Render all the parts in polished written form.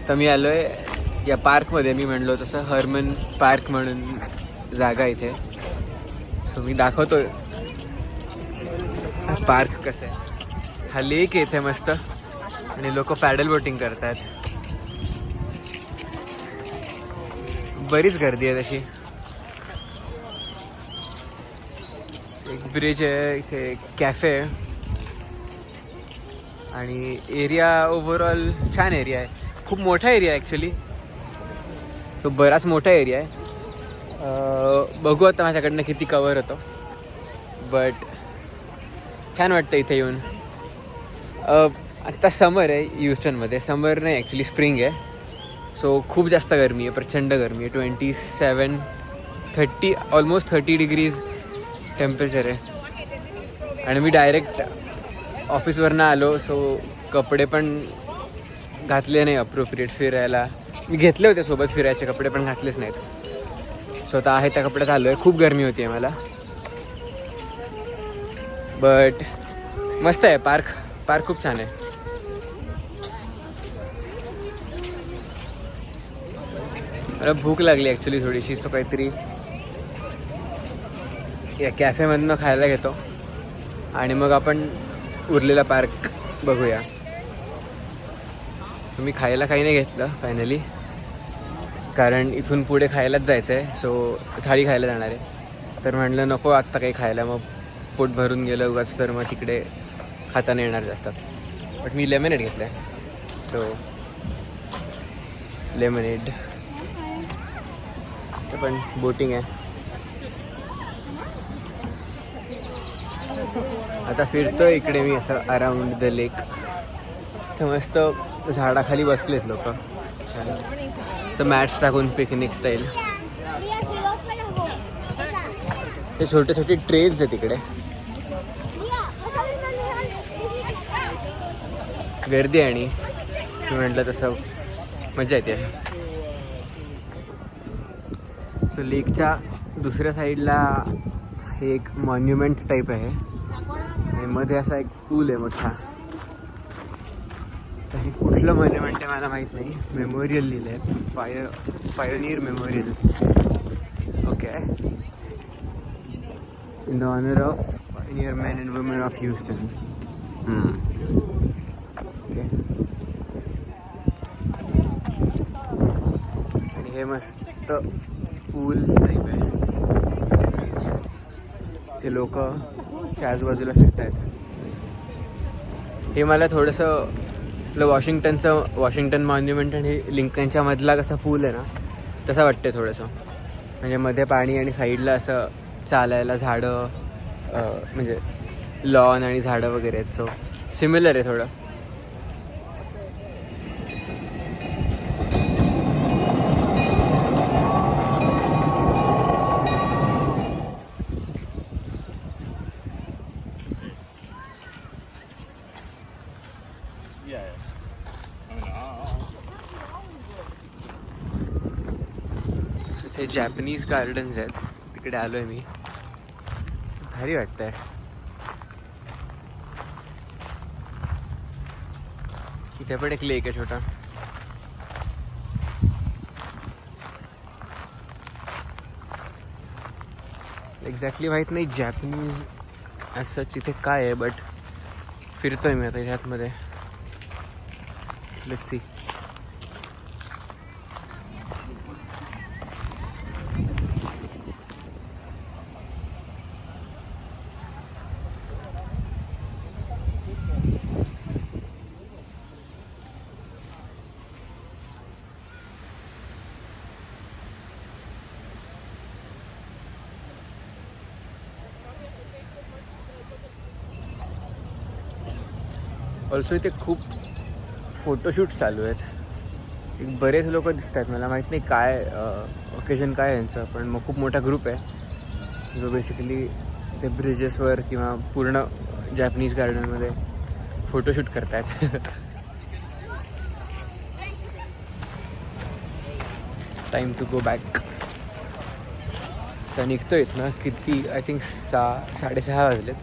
तर मी आलो आहे या पार्कमध्ये. मी म्हणलो तसं हर्मन पार्क म्हणून जागा इथे. सो मी दाखवतो पार्क कसं आहे. हा लेक आहे इथे मस्त आणि लोक पॅडल बोटिंग करतात. बरीच गर्दी आहे तशी. एक ब्रिज आहे इथे, कॅफे आहे आणि एरिया ओव्हरऑल छान एरिया आहे. खूप मोठा एरिया आहे ॲक्च्युली. तो बराच मोठा एरिया आहे. बघू आता माझ्याकडनं किती कवर होतो. बट छान वाटतं इथे येऊन. आत्ता समर आहे ह्युस्टनमध्ये. समर नाही ॲक्च्युली स्प्रिंग आहे. सो खूप जास्त गरमी आहे, प्रचंड गरमी आहे. 27, 30 ऑलमोस्ट 30 डिग्रीज टेम्परेचर आहे. आणि मी डायरेक्ट ऑफिसवरनं आलो. सो कपडे पण घातले नाही अप्रोप्रिएट फिरायला. मी घेतले होते सोबत फिरायचे कपडे पण घातलेच नाहीत. सो आता आहे त्या कपड्यात आलो आहे. खूप गरमी होती आहे मला. बट मस्त आहे पार्क खूप छान आहे. मला भूक लागली ॲक्च्युली थोडीशी. सो काहीतरी या कॅफेमधनं खायला घेतो आणि मग आपण उरलेला पार्क बघूया. मी खायला काही नाही घेतलं फायनली, कारण इथून पुढे खायलाच जायचं आहे. सो थाळी खायला जाणार आहे. तर म्हटलं नको आत्ता काही खायला, मग पोट भरून गेलं उगाच तर मग तिकडे खाता नाही येणार जास्त. बट मी लेमनेड घेतलं आहे. So lemonade. ते पण बोटिंग आहे. आता फिरतो इकडे मी असं अराउंड द लेक. तर मस्त झाडाखाली बसलेत लोक छान असं मॅट्स टाकून पिकनिक स्टाईल. ते छोटे छोटे ट्रेज आहे तिकडे. गर्दी आहे आणि मी म्हटलं तसं मजा येते. सो लेकच्या दुसऱ्या साईडला हे एक मॉन्युमेंट टाईप आहे आणि मध्ये असा एक पूल आहे मोठा. तर हे कुठलं मॉन्युमेंट आहे मला माहीत नाही. मेमोरियल लिहिलं आहे, pioneer memorial. Okay. In the honour of pioneer man and women of Houston. Okay. आणि हे मस्त पूल टाईप आहे. ते लोक त्या आजूबाजूला फिरत आहेत. हे मला थोडंसं आपलं वॉशिंग्टन मॉन्युमेंट आणि लिंकनच्या मधला कसा पूल आहे ना तसं वाटतं थोडंसं. म्हणजे मध्ये पाणी आणि साईडला असं चालायला झाडं, म्हणजे लॉन आणि झाडं वगैरे आहेत. सो सिमिलर आहे थोडं. इथे जॅपनीज गार्डन्स आहेत, तिकडे आलो आहे मी. भारी वाटतंय. इथे पण एक लेक आहे छोटा. एक्झॅक्टली माहीत नाही जॅपनीज असं इथे काय आहे, बट फिरतोय मी आता ह्यातमध्ये. Let's see. ऑल्सो इथे खूप फोटोशूट चालू आहेत. बरेच लोक दिसत आहेत. मला माहीत नाही काय ओकेजन काय आहे यांचं, पण मग खूप मोठा ग्रुप आहे जो बेसिकली ते ब्रिजेसवर किंवा पूर्ण जॅपनीज गार्डनमध्ये फोटोशूट करत आहेत. Time to go back. तर निघतो इथनं किती, आय थिंक 6:30 वाजलेत.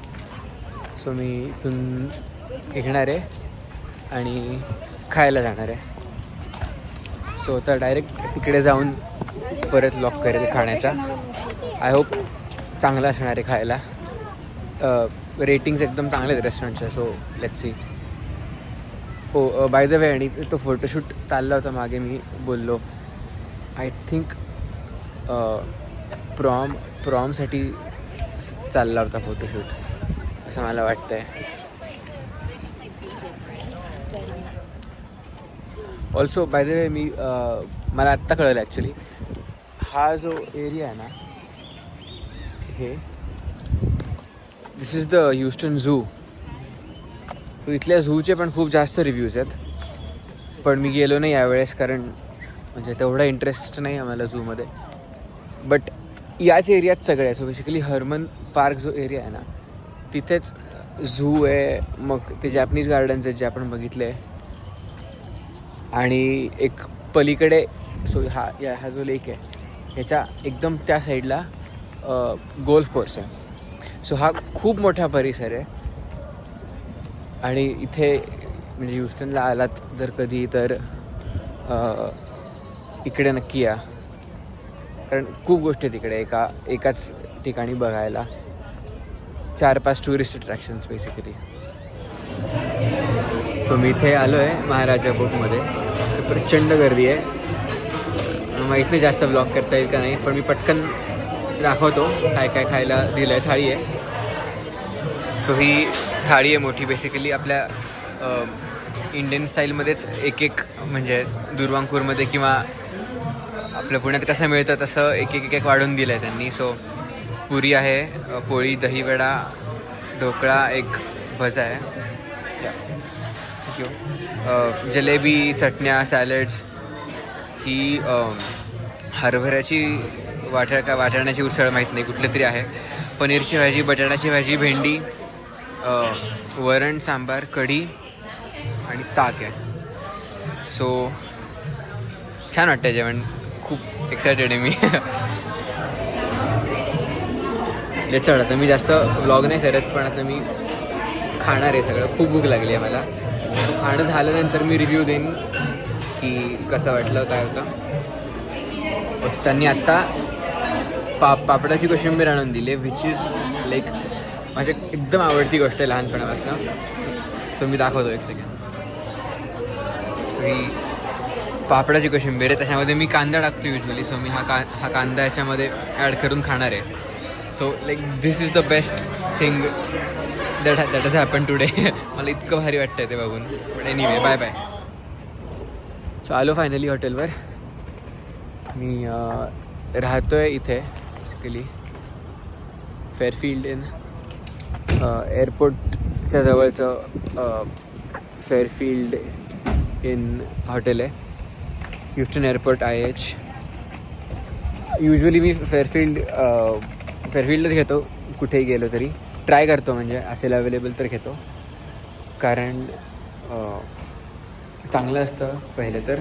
सो मी इथून निघणार आहे आणि खायला जाणार आहे. सो आता डायरेक्ट तिकडे जाऊन परत लॉक करेल खाण्याचा. आय होप चांगलं असणार आहे खायला. रेटिंग्स एकदम चांगले आहेत रेस्टॉरंटच्या. So let's see. हो बाय द वे, आणि तो फोटोशूट चालला होता मागे, मी बोललो आय थिंक प्रॉमसाठी चालला होता फोटोशूट असं मला वाटतं आहे. ऑल्सो बाय द वे, मला आत्ता कळलं ॲक्च्युली, हा जो एरिया आहे ना, हे दिस इज द ह्युस्टन झू. इथल्या झूचे पण खूप जास्त रिव्ह्यूज आहेत, पण मी गेलो नाही यावेळेस, कारण म्हणजे तेवढा इंटरेस्ट नाही आम्हाला झूमध्ये. बट याच एरियात सगळे आहे. सो बेसिकली हर्मन पार्क जो एरिया आहे ना, तिथेच झू आहे, मग ते जॅपनीज गार्डन्स आहेत जे आपण बघितले, आणि एक पलीकडे हा जो लेक आहे ह्याच्या एकदम त्या साईडला गोल्फ कोर्स आहे. सो हा खूप मोठा परिसर आहे. आणि इथे म्हणजे ह्युस्टनला आलात जर कधी तर इकडे नक्की या, कारण खूप गोष्टी तिकडे एकाच ठिकाणी बघायला. 4-5 टुरिस्ट अट्रॅक्शन्स बेसिकली. सो मी इथे आलो आहे महाराजा बुकमध्ये. प्रचंड गर्दी आहे. माहीत नाही जास्त ब्लॉग करता येईल का नाही, पण मी पटकन दाखवतो काय काय खायला दिलं आहे. थाळी आहे. सो ही थाळी आहे मोठी. बेसिकली आपल्या इंडियन स्टाईलमध्येच एक म्हणजे दुर्वांकूरमध्ये किंवा आपल्या पुण्यात कसं मिळतं तसं एक वाढून दिलं आहे त्यांनी. सो पुरी आहे, पोळी, दहीवडा, ढोकळा, एक भजा आहे, जलेबी, चटण्या, सॅलड्स, ही हरभऱ्याची वाटाण्याची उसळ, माहीत नाही कुठली तरी आहे, पनीरची भाजी, बटाट्याची भाजी, भेंडी, वरण, सांबार, कढी आणि ताक आहे. सो छान वाटतं जेवण. खूप एक्सायटेड आहे मी. चढ आता मी जास्त व्लॉग नाही करत, पण आता मी खाणार आहे सगळं. खूप भूक लागली आहे मला. खाणं झाल्यानंतर मी रिव्ह्यू देईन की कसं वाटलं, काय होतं. त्यांनी आत्ता पापडाची कोशिंबीर आणून दिली, विच इज लाईक माझी एकदम आवडती गोष्ट आहे लहानपणापासून. सो मी दाखवतो एक सेकंड. सो ही पापडाची कोशिंबीर आहे. त्याच्यामध्ये मी कांदा टाकतो युजली. सो मी हा कांदा याच्यामध्ये ॲड करून खाणार आहे. So like this is the best thing that has happen today. मला इतकं भारी वाटतं ते बघून. पण एनिवे, बाय बाय. सो आलो फायनली हॉटेलवर. मी राहतो आहे इथे बेसिकली फेअरफिल्ड इन एअरपोर्टच्या जवळचं फेअरफिल्ड इन हॉटेल आहे. Houston airport IH. युजली मी फेअरफिल्डच घेतो कुठेही गेलो तरी. ट्राय करतो म्हणजे असेल अवेलेबल तर घेतो, कारण चांगलं असतं पहिलं तर.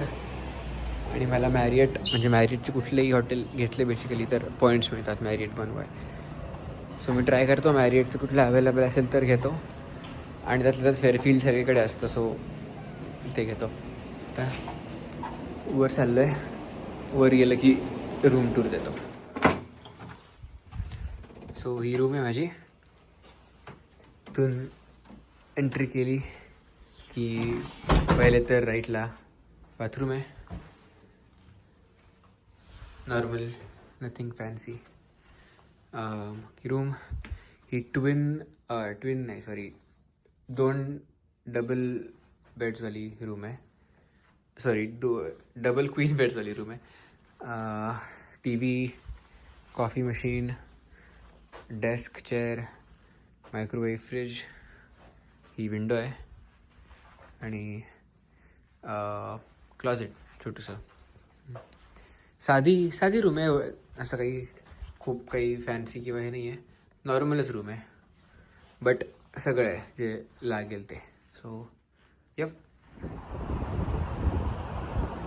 आणि मला मॅरियटचे कुठलेही हॉटेल घेतले बेसिकली तर पॉईंट्स मिळतात मॅरियट बनवाय. सो मी ट्राय करतो मॅरियटचं कुठलं अवेलेबल असेल तर घेतो, आणि त्यात फेअरफिल्ड सगळीकडे असतं, सो ते घेतो. आता वर चाललो आहे. वर गेलं की रूम टूर देतो. सो ही रूम आहे माझी. इथून एंट्री केली की पहिले तर राईटला बाथरूम आहे. Normal, nothing fancy. रूम ही दोन डबल बेड्सवाली रूम आहे. डबल क्वीन बेड्सवाली रूम आहे. TV, coffee machine, desk, chair, microwave, fridge, ही विंडो आहे, आणि क्लॉजेट छोटंसं. साधी रूम आहे. असं खूप काही फॅन्सी किंवा हे नाही आहे. नॉर्मलच रूम आहे, बट सगळं आहे जे लागेल ते.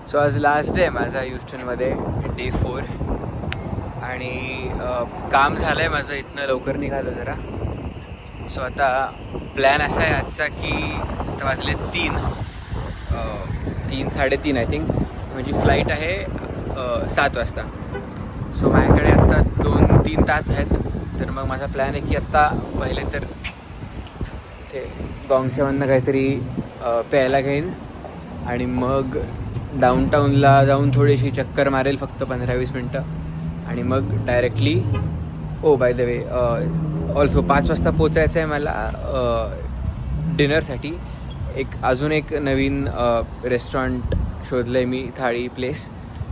सो आज लास्ट डे आहे माझा ह्युस्टनमध्ये, Day 4. आणि काम झालं आहे माझं. इथनं लवकर निघालो जरा. सो आता प्लॅन असा आहे आजचा की आता वाजले 3, 3:30 आय थिंक. माझी फ्लाईट आहे 7 वाजता. सो माझ्याकडे आत्ता 2-3 तास आहेत. तर मग माझा प्लॅन आहे की आत्ता पहिले तर ते गॉंगशामधनं काहीतरी प्यायला घेईन आणि मग डाऊनटाऊनला जाऊन थोडीशी चक्कर मारेल फक्त 15-20 मिनटं आणि मग directly by the way also 5 वाजता पोचायचं आहे मला डिनरसाठी. अजून एक नवीन रेस्टॉरंट शोधलं आहे मी, थाळी प्लेस.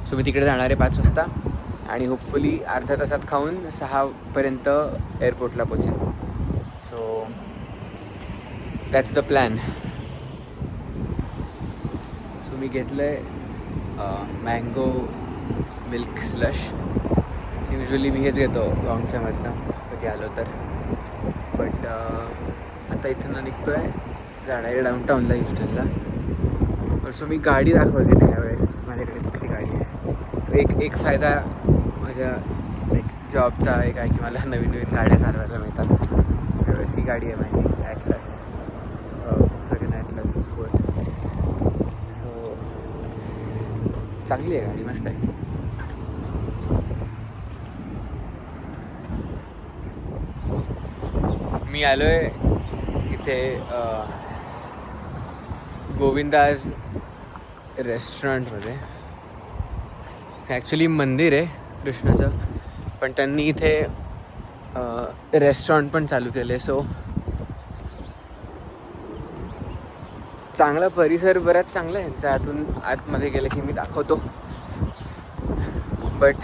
सो मी तिकडे जाणार आहे 5 वाजता आणि होपफुली अर्ध्या तासात खाऊन 6पर्यंत एअरपोर्टला पोचेन. So that's the plan. So मी घेतलं आहे मँगो मिल्क स्लश. युजली मी हेच घेतो गॉंगशामधनं कधी आलो तर. बट आता इथं निघतो आहे, जाणार आहे डाऊनटाऊनला ह्युस्टनला. सो मी गाडी दाखवली नाही यावेळेस माझ्याकडे कुठली गाडी आहे. सो एक फायदा माझ्या जॉबचा एक आहे की मला नवीन गाड्या चालवायला मिळतात. सो ही गाडी आहे माझी ॲटलस, सगळ्यांना ॲटलस स्पोर्ट. सो चांगली आहे गाडी, मस्त आहे. मी आलो आहे इथे गोविंदाज रेस्टॉरंटमध्ये. ॲक्च्युली मंदिर आहे कृष्णाचं, पण त्यांनी इथे रेस्टॉरंट पण चालू केले. सो चांगला परिसर, बराच चांगला आहे यांचा. आतमध्ये गेलं की मी दाखवतो. बट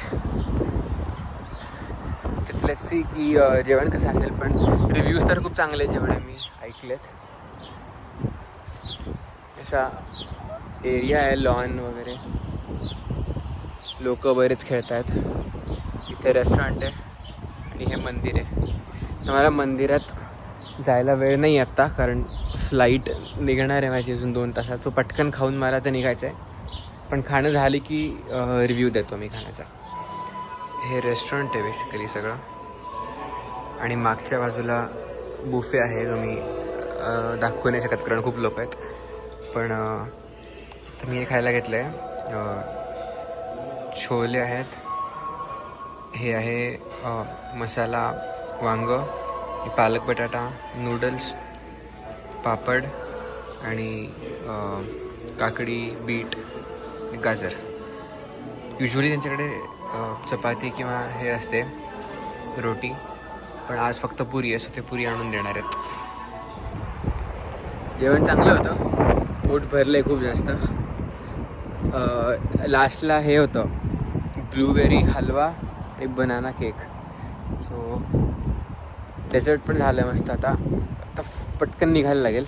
लेट्स सी की जेवण कसं असेल. पण रिव्ह्यूज तर खूप चांगले आहेत जेवढे मी ऐकलेत. असा एरिया आहे, लॉन वगैरे, लोक बरेच खेळत आहेत. इथे रेस्टॉरंट आहे आणि हे मंदिर आहे. तर मला मंदिरात जायला वेळ नाही आत्ता, कारण फ्लाईट निघणार आहे माझी अजून 2 तासात. सो पटकन खाऊन मला तर निघायचं आहे. पण खाणं झालं की रिव्ह्यू देतो मी खाण्याचा. हे रेस्टॉरंट आहे बेसिकली सगळं आणि मागच्या बाजूला बुफे आहे जो मी दाखवू नाही शकत कारण खूप लोक आहेत. पण मी हे खायला घेतलं आहे. छोले आहेत, हे आहे मसाला वांग, पालक बटाटा, नूडल्स, पापड आणि काकडी, बीट, गाजर. युजली त्यांच्याकडे चपाती किंवा हे असते रोटी, पण आज फक्त पुरी आहे. सो ते पुरी आणून देणार आहेत. जेवण चांगलं होतं, पोट भरलं आहे खूप जास्त. लास्टला हे होतं ब्लूबेरी हलवा, एक बनाना केक. सो डेझर्ट पण झालं आहे मस्त. आता पटकन निघायला लागेल.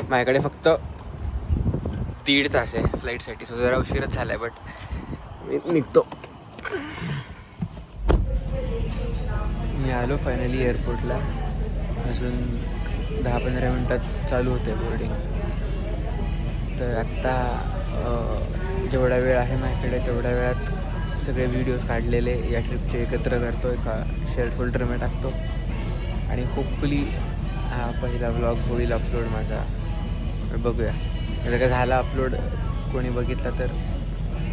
माझ्याकडे फक्त 1.5 तास आहे फ्लाईटसाठी. सो जरा उशीरच झाला आहे, बट मी निघतो. मी आलो फायनली एअरपोर्टला. अजून 10-15 मिनटात चालू होते बोर्डिंग. तर आत्ता जेवढा वेळ आहे माझ्याकडे तेवढ्या वेळात सगळे व्हिडिओज काढलेले या ट्रिपचे एकत्र करतो, एका शेअर फोल्डरमध्ये टाकतो आणि होपफुली हा पहिला व्लॉग होईल अपलोड माझा. बघूया जर का झाला अपलोड, कोणी बघितला तर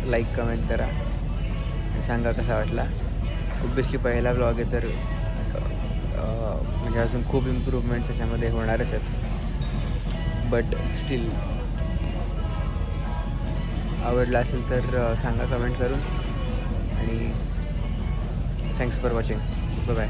लाईक कमेंट करा आणि सांगा कसा वाटला. ऑब्वियसली पहिला व्लॉग आहे तर म्हणजे अजून खूप इम्प्रूव्हमेंट्स त्याच्यामध्ये होणारच आहेत. बट स्टील आवडला असेल तर सांगा कमेंट करून. आणि thanks for watching. Bye bye.